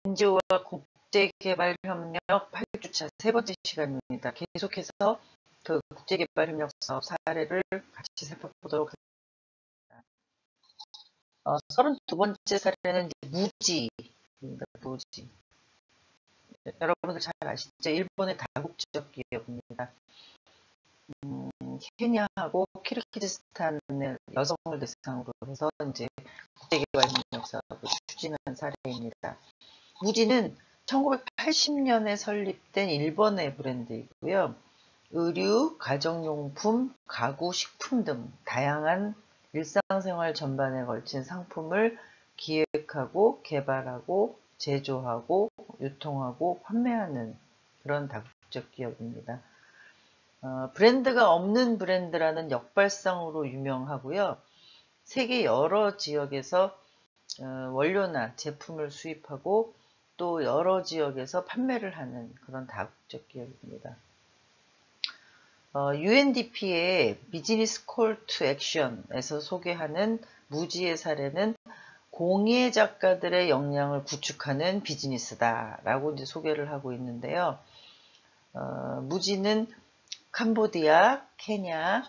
NGO와 국제개발협력 8주차 세 번째 시간입니다. 계속해서 그 국제개발협력 사업 사례를 같이 살펴보도록 하겠습니다. 32번째 사례는 무지입니다. 무지. 여러분들 잘 아시죠? 일본의 다국적 기업입니다. 케냐하고 키르기즈스탄의 여성을 대상으로 해서 이제 국제개발협력 사업을 추진한 사례입니다. 무지는 1980년에 설립된 일본의 브랜드이고요. 의류, 가정용품, 가구, 식품 등 다양한 일상생활 전반에 걸친 상품을 기획하고 개발하고 제조하고 유통하고 판매하는 그런 다국적 기업입니다. 브랜드가 없는 브랜드라는 역발상으로 유명하고요. 세계 여러 지역에서 원료나 제품을 수입하고 또 여러 지역에서 판매를 하는 그런 다국적 기업입니다. UNDP의 비즈니스 콜 투 액션에서 소개하는 무지의 사례는 공예 작가들의 역량을 구축하는 비즈니스다 라고 이제 소개를 하고 있는데요. 무지는 캄보디아, 케냐,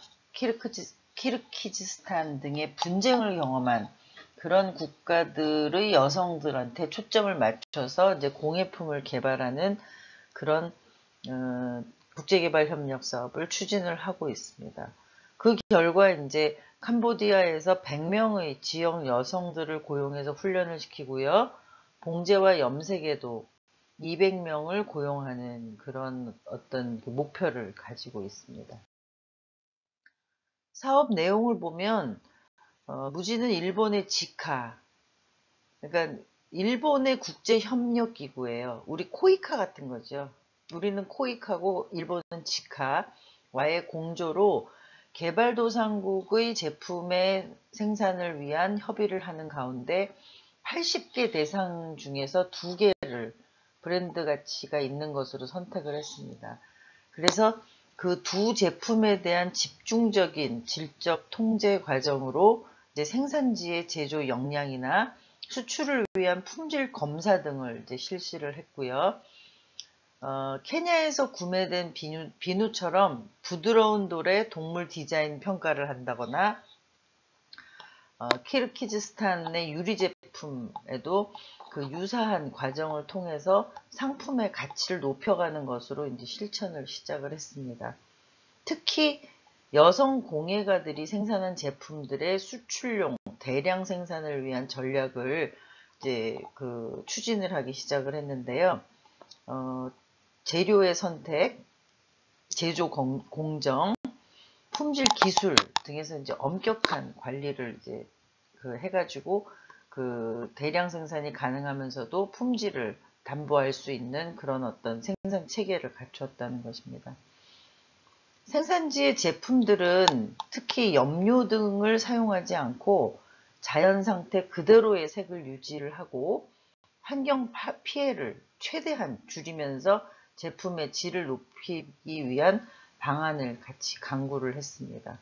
키르기즈스탄 등의 분쟁을 경험한 그런 국가들의 여성들한테 초점을 맞춰서 이제 공예품을 개발하는 그런 국제개발협력 사업을 추진을 하고 있습니다. 그 결과 이제 캄보디아에서 100명의 지역 여성들을 고용해서 훈련을 시키고요. 봉제와 염색에도 200명을 고용하는 그런 어떤 목표를 가지고 있습니다. 사업 내용을 보면 무지는 일본의 지카, 그러니까 일본의 국제협력기구예요. 우리 코이카 같은 거죠. 우리는 코이카고 일본은 지카와의 공조로 개발도상국의 제품의 생산을 위한 협의를 하는 가운데 80개 대상 중에서 2개를 브랜드 가치가 있는 것으로 선택을 했습니다. 그래서 그 두 제품에 대한 집중적인 질적 통제 과정으로 이제 생산지의 제조 역량이나 수출을 위한 품질 검사 등을 이제 실시를 했고요. 케냐에서 구매된 비누처럼 부드러운 돌의 동물 디자인 평가를 한다거나 키르기즈스탄의 유리 제품에도 그 유사한 과정을 통해서 상품의 가치를 높여가는 것으로 이제 실천을 시작을 했습니다. 특히 여성 공예가들이 생산한 제품들의 수출용 대량 생산을 위한 전략을 이제 추진을 하기 시작을 했는데요. 재료의 선택, 제조 공정, 품질 기술 등에서 이제 엄격한 관리를 이제 해가지고 대량 생산이 가능하면서도 품질을 담보할 수 있는 그런 어떤 생산 체계를 갖추었다는 것입니다. 생산지의 제품들은 특히 염료 등을 사용하지 않고 자연 상태 그대로의 색을 유지를 하고 환경 피해를 최대한 줄이면서 제품의 질을 높이기 위한 방안을 같이 강구를 했습니다.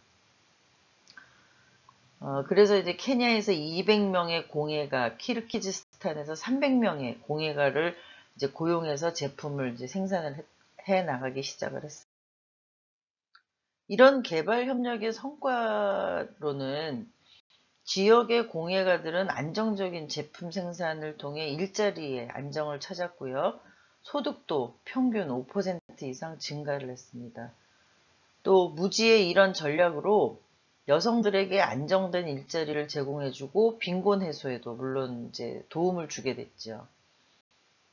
그래서 이제 케냐에서 200명의 공예가, 키르기즈스탄에서 300명의 공예가를 이제 고용해서 제품을 이제 생산을 해 나가기 시작을 했습니다. 이런 개발 협력의 성과로는 지역의 공예가들은 안정적인 제품 생산을 통해 일자리의 안정을 찾았고요. 소득도 평균 5% 이상 증가를 했습니다. 또 무지의 이런 전략으로 여성들에게 안정된 일자리를 제공해주고 빈곤 해소에도 물론 이제 도움을 주게 됐죠.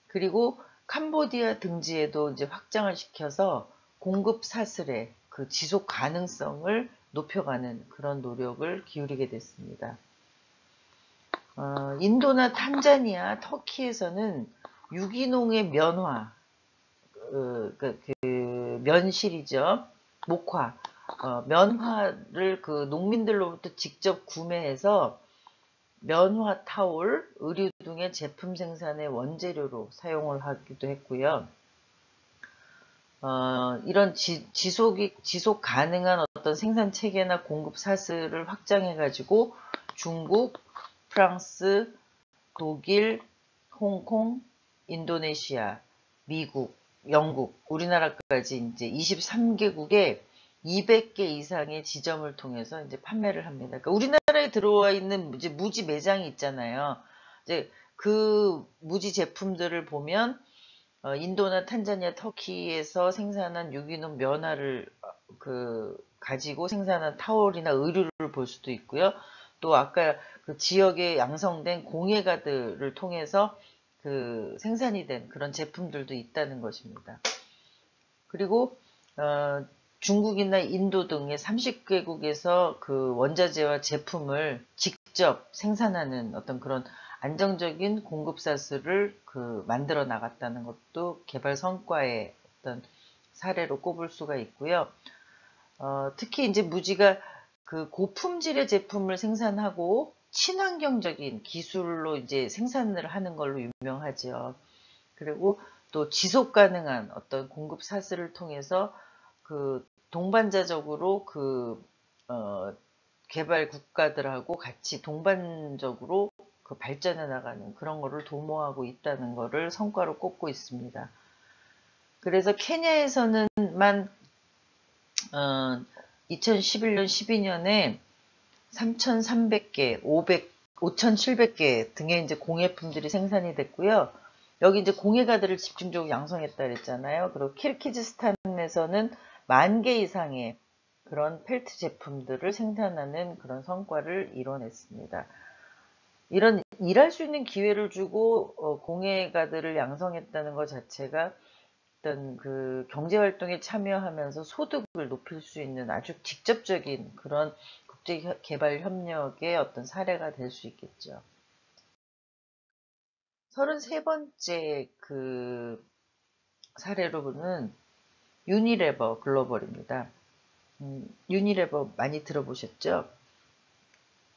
그리고 캄보디아 등지에도 이제 확장을 시켜서 공급 사슬의 그 지속 가능성을 높여가는 그런 노력을 기울이게 됐습니다. 인도나 탄자니아, 터키에서는 유기농의 면화, 면실이죠. 목화, 면화를 농민들로부터 직접 구매해서 면화 타올, 의류 등의 제품 생산의 원재료로 사용을 하기도 했고요. 이런 지속 가능한 어떤 생산 체계나 공급 사슬을 확장해 가지고 중국, 프랑스, 독일, 홍콩, 인도네시아, 미국, 영국, 우리나라까지 이제 23개국에 200개 이상의 지점을 통해서 이제 판매를 합니다. 그러니까 우리나라에 들어와 있는 이제 무지 매장이 있잖아요. 이제 그 무지 제품들을 보면 인도나 탄자니아, 터키에서 생산한 유기농 면화를 가지고 생산한 타월이나 의류를 볼 수도 있고요. 또 아까 그 지역에 양성된 공예가들을 통해서 생산이 된 그런 제품들도 있다는 것입니다. 그리고 중국이나 인도 등의 30개국에서 그 원자재와 제품을 직접 생산하는 어떤 그런 안정적인 공급사슬을 만들어 나갔다는 것도 개발 성과의 어떤 사례로 꼽을 수가 있고요. 특히 이제 무지가 그 고품질의 제품을 생산하고 친환경적인 기술로 이제 생산을 하는 걸로 유명하죠. 그리고 또 지속 가능한 어떤 공급 사슬을 통해서 동반자적으로 개발 국가들하고 같이 동반적으로 발전해 나가는 그런 거를 도모하고 있다는 거를 성과로 꼽고 있습니다. 그래서 케냐에서는만 2011년, 12년에 3,300개, 5,700개 등의 이제 공예품들이 생산이 됐고요. 여기 이제 공예가들을 집중적으로 양성했다 그랬잖아요. 그리고 키르기즈스탄에서는 10,000개 이상의 그런 펠트 제품들을 생산하는 그런 성과를 이뤄냈습니다. 이런 일할 수 있는 기회를 주고 공예가들을 양성했다는 것 자체가 어떤 경제활동에 참여하면서 소득을 높일 수 있는 아주 직접적인 그런 국제개발협력의 어떤 사례가 될 수 있겠죠. 33번째 사례로 보는 유니레버 글로벌입니다. 유니레버 많이 들어보셨죠?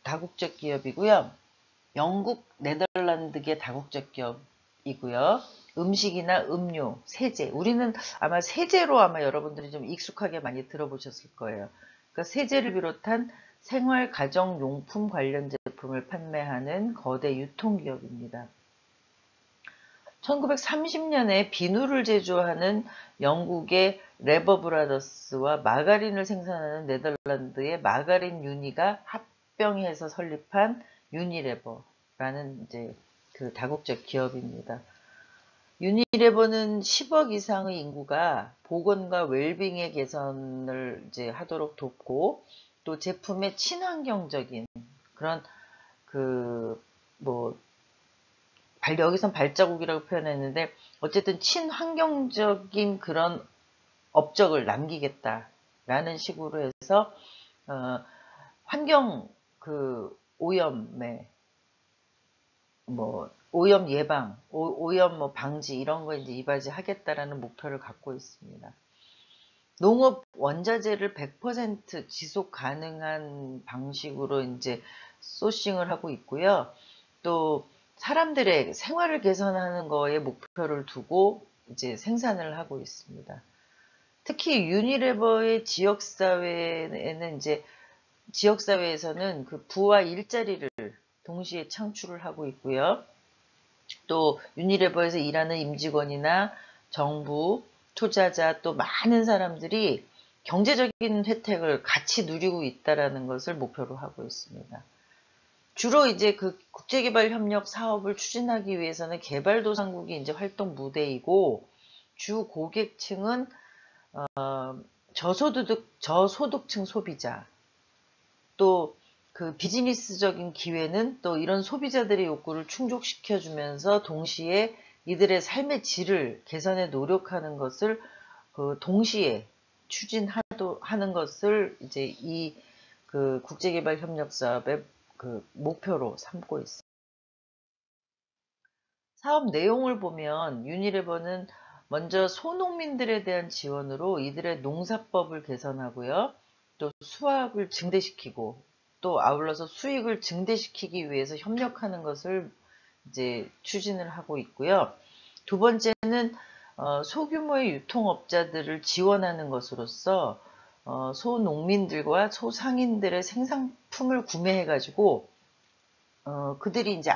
다국적 기업이고요. 영국, 네덜란드계 다국적 기업이고요. 음식이나 음료, 세제. 우리는 아마 세제로 여러분들이 좀 익숙하게 많이 들어보셨을 거예요. 그러니까 세제를 비롯한 생활 가정 용품 관련 제품을 판매하는 거대 유통기업입니다. 1930년에 비누를 제조하는 영국의 레버 브라더스와 마가린을 생산하는 네덜란드의 마가린 유니가 합병해서 설립한 유니레버라는 이제 다국적 기업입니다. 유니레버는 10억 이상의 인구가 보건과 웰빙의 개선을 이제 하도록 돕고 또 제품의 친환경적인 그런 여기선 발자국이라고 표현했는데 어쨌든 친환경적인 그런 업적을 남기겠다라는 식으로 해서 환경 오염에 오염 예방, 오염 방지 이런 거 이제 이바지하겠다라는 목표를 갖고 있습니다. 농업 원자재를 100% 지속 가능한 방식으로 이제 소싱을 하고 있고요. 또 사람들의 생활을 개선하는 거에 목표를 두고 이제 생산을 하고 있습니다. 특히 유니레버의 지역사회에는 이제 지역사회에서는 부와 일자리를 동시에 창출을 하고 있고요. 또 유니레버에서 일하는 임직원이나 정부, 투자자 또 많은 사람들이 경제적인 혜택을 같이 누리고 있다는 것을 목표로 하고 있습니다. 주로 이제 국제개발협력 사업을 추진하기 위해서는 개발도상국이 이제 활동 무대이고 주 고객층은 저소득층 소비자 또 비즈니스적인 기회는 또 이런 소비자들의 욕구를 충족시켜주면서 동시에 이들의 삶의 질을 개선에 노력하는 것을 동시에 추진하는 것을 이제 이 국제개발협력 사업의 목표로 삼고 있습니다. 사업 내용을 보면 유니레버는 먼저 소농민들에 대한 지원으로 이들의 농사법을 개선하고요. 또 수확을 증대시키고 또 아울러서 수익을 증대시키기 위해서 협력하는 것을 이제 추진을 하고 있고요. 두 번째는 소규모의 유통업자들을 지원하는 것으로서 소농민들과 소상인들의 생산품을 구매해 가지고 그들이 이제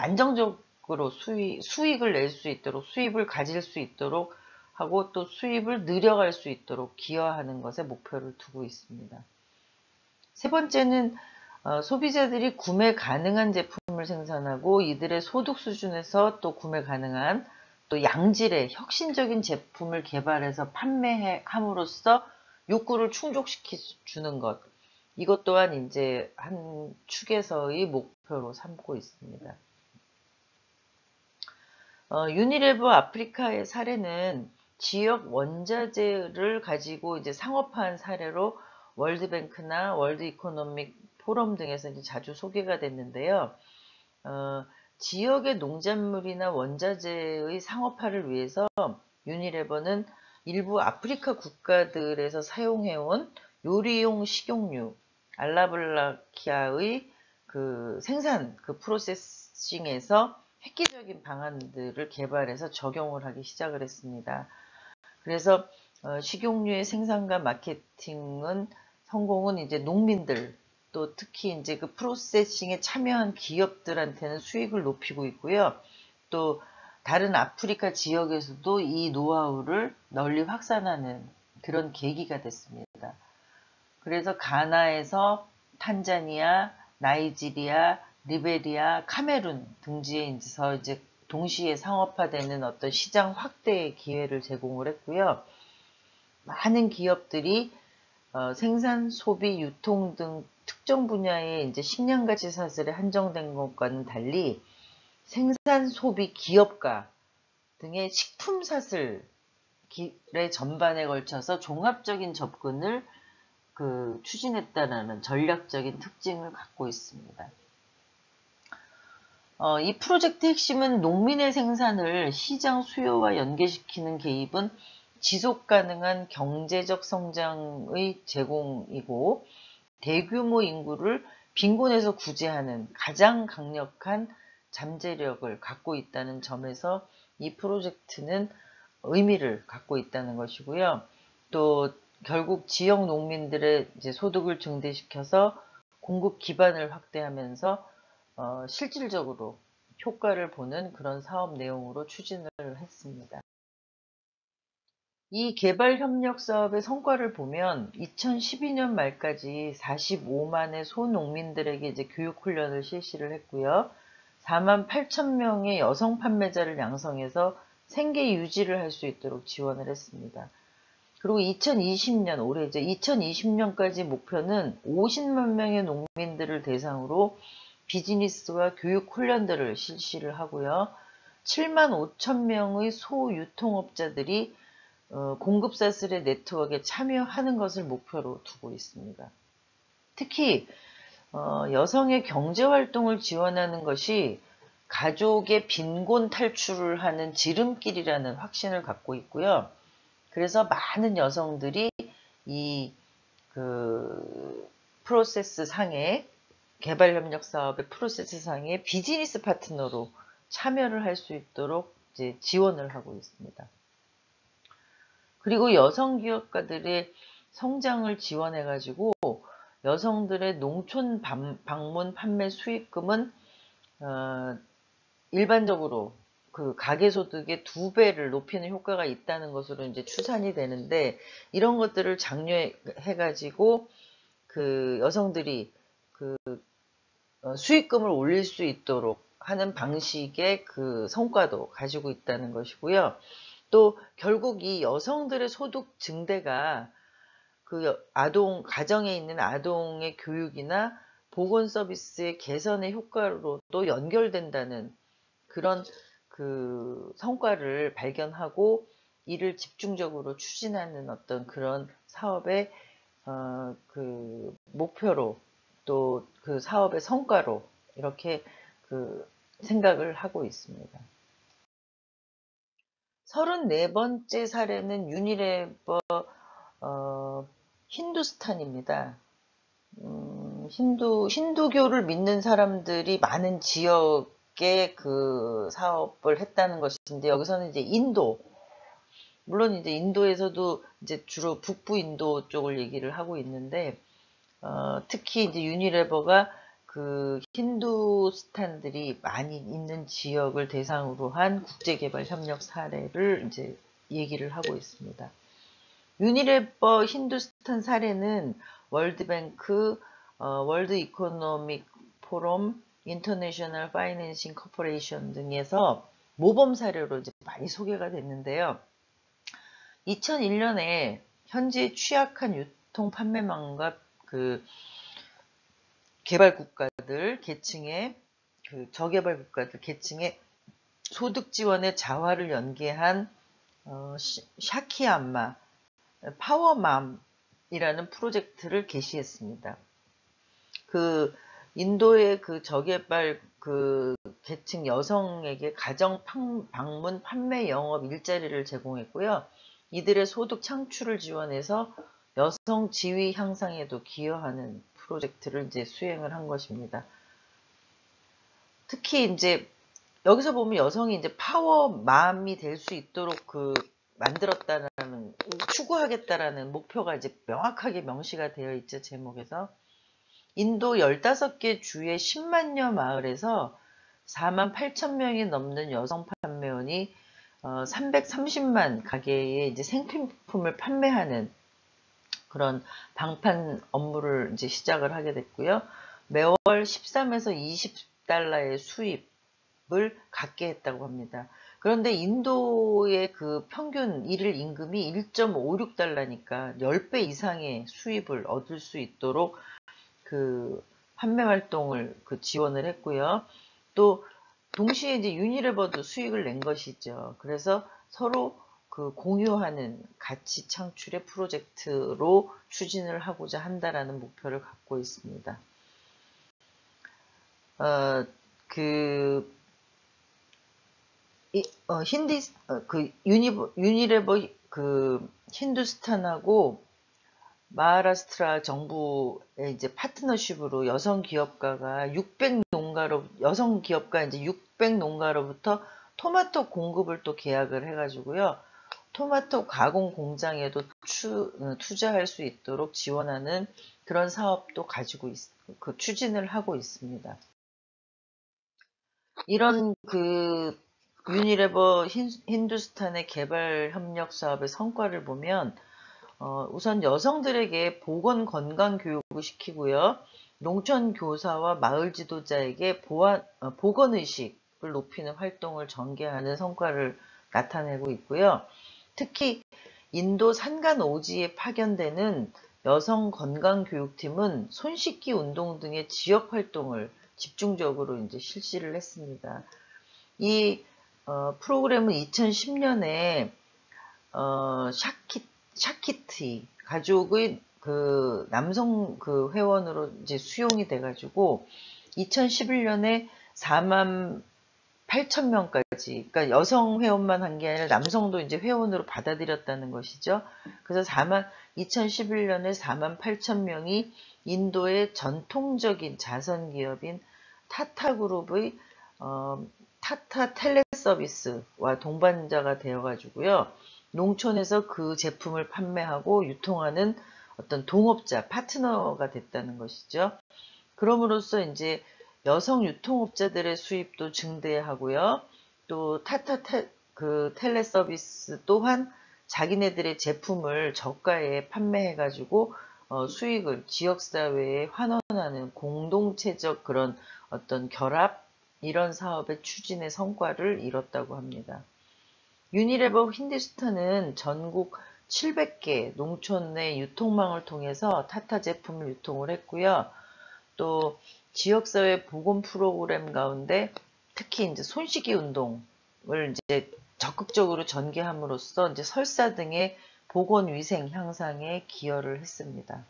적극적으로 수익을 낼 수 있도록, 수입을 가질 수 있도록 하고 또 수입을 늘려갈 수 있도록 기여하는 것에 목표를 두고 있습니다. 세 번째는 소비자들이 구매 가능한 제품을 생산하고 이들의 소득 수준에서 또 구매 가능한 또 양질의 혁신적인 제품을 개발해서 판매함으로써 욕구를 충족시켜 주는 것. 이것 또한 이제 한 축에서의 목표로 삼고 있습니다. 유니레버 아프리카의 사례는 지역 원자재를 가지고 이제 상업화한 사례로 월드뱅크나 월드 이코노믹 포럼 등에서 이제 자주 소개가 됐는데요. 지역의 농작물이나 원자재의 상업화를 위해서 유니레버는 일부 아프리카 국가들에서 사용해온 요리용 식용유, 알라블라키아의 그 생산, 그 프로세싱에서 획기적인 방안들을 개발해서 적용을 하기 시작을 했습니다. 그래서 식용유의 생산과 마케팅은 성공은 이제 농민들 또 특히 이제 그 프로세싱에 참여한 기업들한테는 수익을 높이고 있고요. 또 다른 아프리카 지역에서도 이 노하우를 널리 확산하는 그런 계기가 됐습니다. 그래서 가나에서 탄자니아, 나이지리아, 리베리아, 카메룬 등지에서 이제 동시에 상업화되는 어떤 시장 확대의 기회를 제공을 했고요. 많은 기업들이 생산, 소비, 유통 등 특정 분야의 이제 식량가치 사슬에 한정된 것과는 달리 생산, 소비, 기업가 등의 식품 사슬의 전반에 걸쳐서 종합적인 접근을 추진했다는 전략적인 특징을 갖고 있습니다. 이 프로젝트 핵심은 농민의 생산을 시장 수요와 연계시키는 개입은 지속가능한 경제적 성장의 제공이고 대규모 인구를 빈곤에서 구제하는 가장 강력한 잠재력을 갖고 있다는 점에서 이 프로젝트는 의미를 갖고 있다는 것이고요. 또 결국 지역 농민들의 이제 소득을 증대시켜서 공급 기반을 확대하면서 실질적으로 효과를 보는 그런 사업 내용으로 추진을 했습니다. 이 개발협력 사업의 성과를 보면 2012년 말까지 45만의 소농민들에게 이제 교육훈련을 실시를 했고요. 4만 8천 명의 여성 판매자를 양성해서 생계 유지를 할 수 있도록 지원을 했습니다. 그리고 2020년, 올해 이제 2020년까지 목표는 50만 명의 농민들을 대상으로 비즈니스와 교육 훈련들을 실시를 하고요. 7만 5천 명의 소유통업자들이 공급사슬의 네트워크에 참여하는 것을 목표로 두고 있습니다. 특히 여성의 경제활동을 지원하는 것이 가족의 빈곤 탈출을 하는 지름길이라는 확신을 갖고 있고요. 그래서 많은 여성들이 이 프로세스 상에 개발협력 사업의 프로세스 상에 비즈니스 파트너로 참여를 할 수 있도록 이제 지원을 하고 있습니다. 그리고 여성 기업가들의 성장을 지원해가지고 여성들의 농촌 방문 판매 수익금은 일반적으로 그 가계소득의 2배를 높이는 효과가 있다는 것으로 이제 추산이 되는데 이런 것들을 장려해가지고 그 여성들이 수익금을 올릴 수 있도록 하는 방식의 그 성과도 가지고 있다는 것이고요. 또 결국 이 여성들의 소득 증대가 그 가정에 있는 아동의 교육이나 보건 서비스의 개선의 효과로도 연결된다는 그런 그 성과를 발견하고 이를 집중적으로 추진하는 어떤 그런 사업의 그 목표로 또 그 사업의 성과로 이렇게 생각을 하고 있습니다. 34번째 사례는 유니레버 힌두스탄입니다. 힌두교를 믿는 사람들이 많은 지역에 그 사업을 했다는 것인데 여기서는 이제 물론 이제 인도에서도 이제 주로 북부 인도 쪽을 얘기를 하고 있는데 특히 이제 유니레버가 그 힌두스탄들이 많이 있는 지역을 대상으로 한 국제개발 협력 사례를 이제 얘기를 하고 있습니다. 유니레버 힌두스탄 사례는 월드뱅크, 월드 이코노믹 포럼, 인터내셔널 파이낸싱 코퍼레이션 등에서 모범 사례로 이제 많이 소개가 됐는데요. 2001년에 현재 취약한 유통 판매망과 그 개발 국가들 계층의 저개발 국가들 계층의 소득 지원의 자화를 연계한 샤키암마 파워맘이라는 프로젝트를 개시했습니다. 그 인도의 그 저개발 그 계층 여성에게 가정 방문 판매 영업 일자리를 제공했고요. 이들의 소득 창출을 지원해서 여성 지위 향상에도 기여하는 프로젝트를 이제 수행을 한 것입니다. 특히 이제 여기서 보면 여성이 이제 파워맘이 될 수 있도록 만들었다라는, 추구하겠다라는 목표가 이제 명확하게 명시가 되어 있죠, 제목에서. 인도 15개 주의 10만여 마을에서 4만 8천 명이 넘는 여성 판매원이 330만 가게에 이제 생필품을 판매하는 그런 방판 업무를 이제 시작을 하게 됐고요. 매월 13에서 20달러의 수입을 갖게 했다고 합니다. 그런데 인도의 그 평균 일일 임금이 1.56달러니까 10배 이상의 수입을 얻을 수 있도록 그 판매 활동을 지원을 했고요. 또 동시에 이제 유니레버도 수익을 낸 것이죠. 그래서 서로 공유하는 가치 창출의 프로젝트로 추진을 하고자 한다라는 목표를 갖고 있습니다. 유니레버 힌두스탄하고 마하라스트라 정부의 이제 파트너십으로 여성 기업가 이제 600농가로부터 토마토 공급을 또 계약을 해가지고요. 토마토 가공 공장에도 투자할 수 있도록 지원하는 그런 사업도 가지고 추진을 하고 있습니다. 이런 유니레버 힌두스탄의 개발 협력 사업의 성과를 보면 우선 여성들에게 보건 건강 교육을 시키고요. 농촌 교사와 마을 지도자에게 보건 의식을 높이는 활동을 전개하는 성과를 나타내고 있고요. 특히 인도 산간 오지에 파견되는 여성 건강 교육팀은 손 씻기 운동 등의 지역 활동을 집중적으로 이제 실시를 했습니다. 이 프로그램은 2010년에 샤키티 가족의 남성 회원으로 이제 수용이 돼가지고 2011년에 4만 8천 명까지, 그러니까 여성 회원만 한 게 아니라 남성도 이제 회원으로 받아들였다는 것이죠. 그래서 2011년에 4만 8천 명이 인도의 전통적인 자선 기업인 타타그룹의 타타 텔레서비스와 동반자가 되어가지고요. 농촌에서 그 제품을 판매하고 유통하는 어떤 동업자, 파트너가 됐다는 것이죠. 그럼으로써 이제 여성 유통업자들의 수입도 증대하고요. 또 텔레서비스 또한 자기네들의 제품을 저가에 판매해가지고 수익을 지역사회에 환원하는 공동체적 그런 어떤 결합, 이런 사업의 추진의 성과를 이뤘다고 합니다. 유니레버 힌두스탄은 전국 700개 농촌 내 유통망을 통해서 타타 제품을 유통을 했고요. 또 지역사회 보건 프로그램 가운데 특히 이제 손씻기 운동을 이제 적극적으로 전개함으로써 이제 설사 등의 보건 위생 향상에 기여를 했습니다.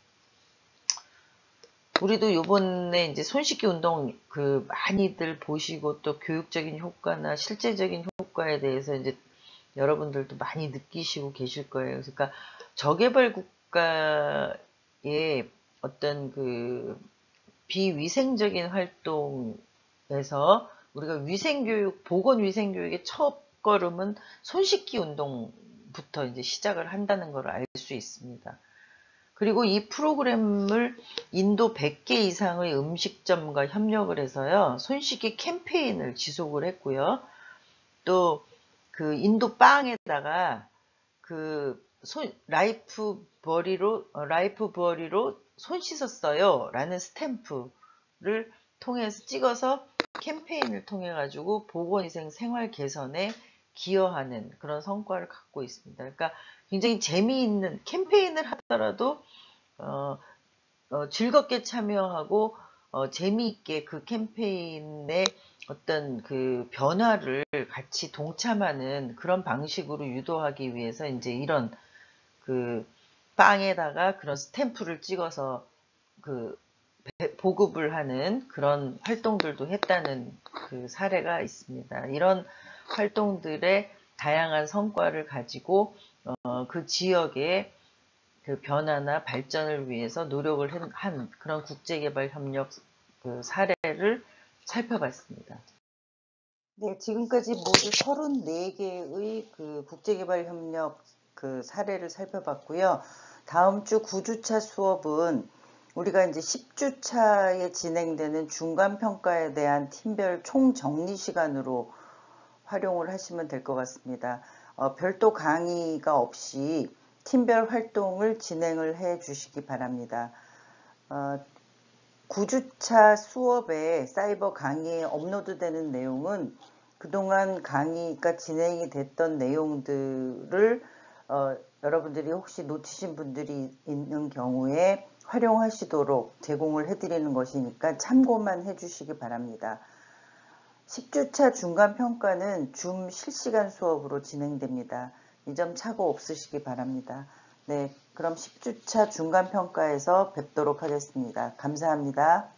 우리도 요번에 이제 손씻기 운동 많이들 보시고 또 교육적인 효과나 실제적인 효과에 대해서 이제 여러분들도 많이 느끼시고 계실 거예요. 그러니까 저개발 국가의 어떤 비위생적인 활동에서 우리가 위생교육, 보건위생교육의 첫걸음은 손씻기 운동부터 이제 시작을 한다는 걸 알 수 있습니다. 그리고 이 프로그램을 인도 100개 이상의 음식점과 협력을 해서요, 손쉽게 캠페인을 지속을 했고요. 또 그 인도 빵에다가 그 라이프 버리로 손 씻었어요 라는 스탬프를 통해서 찍어서 캠페인을 통해 가지고 보건위생 생활 개선에 기여하는 그런 성과를 갖고 있습니다. 그러니까 굉장히 재미있는 캠페인을 하더라도 즐겁게 참여하고 재미있게 그 캠페인의 어떤 그 변화를 같이 동참하는 그런 방식으로 유도하기 위해서 이제 이런 그 빵에다가 그런 스탬프를 찍어서 그 보급을 하는 그런 활동들도 했다는 그 사례가 있습니다. 이런 활동들의 다양한 성과를 가지고 그 지역의 그 변화나 발전을 위해서 노력을 한 그런 국제개발협력 그 사례를 살펴봤습니다. 네, 지금까지 모두 34개의 그 국제개발협력 그 사례를 살펴봤고요. 다음 주 9주차 수업은 우리가 이제 10주차에 진행되는 중간평가에 대한 팀별 총정리 시간으로 활용을 하시면 될 것 같습니다. 별도 강의가 없이 팀별 활동을 진행을 해 주시기 바랍니다. 9주차 수업에 사이버 강의에 업로드되는 내용은 그동안 강의가 진행이 됐던 내용들을 여러분들이 혹시 놓치신 분들이 있는 경우에 활용하시도록 제공을 해드리는 것이니까 참고만 해주시기 바랍니다. 10주차 중간평가는 줌 실시간 수업으로 진행됩니다. 이 점 착오 없으시기 바랍니다. 네, 그럼 10주차 중간평가에서 뵙도록 하겠습니다. 감사합니다.